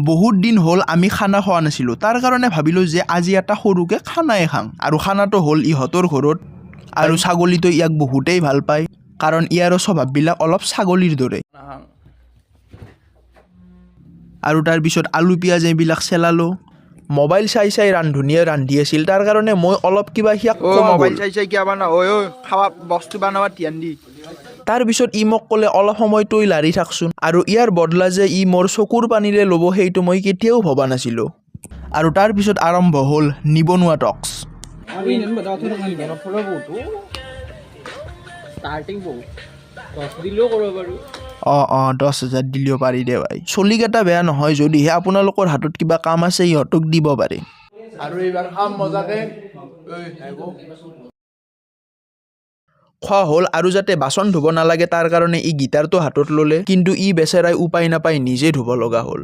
বহুত দিন হ'ল আমি খানা খোৱা নাছিলোঁ, তাৰ কাৰণে ভাবিলোঁ যে আজি এটা সৰুকৈ খানাই খাওঁ। আৰু খানাটো হ'ল ইহঁতৰ ঘৰত, আৰু ছাগলীটো ইয়াক বহুতেই ভাল পায়, কাৰণ ইয়াৰো স্বভাৱবিলাক অলপ ছাগলীৰ দৰে। আৰু তাৰপিছত আলু পিঁয়াজ এইবিলাক চেলালোঁ। মোবাইল চাই চাই ৰান্ধনীয়ে ৰান্ধি আছিল, তাৰ কাৰণে মই অলপ কিবা সিয়াক মোবাইল চাই চাই কিয় বানা খাৱা বস্তু বনাব ধ্যান দি। তাৰপিছত ই মোক ক'লে অলপ সময় তই লাৰি থাকচোন, আৰু ইয়াৰ বদলা যে ই মোৰ চকুৰ পানীৰে ল'ব সেইটো মই কেতিয়াও ভবা নাছিলোঁ। আৰু তাৰপিছত আৰম্ভ হ'ল নিবনুৱা টক্স। অঁ 10,000 দিলেও পাৰি দে ভাই। চলিকেইটা বেয়া নহয়, যদিহে আপোনালোকৰ হাতত কিবা কাম আছে ইহঁতক দিব পাৰে। আৰু এইবাৰ খাম মজাকে। খোৱা হ'ল, আৰু যাতে বাচন ধুব নালাগে তাৰ কাৰণে ই গিটাৰটো হাতত ল'লে, কিন্তু ই বেচেৰাই উপায় নাপায় নিজে ধুব লগা হ'ল।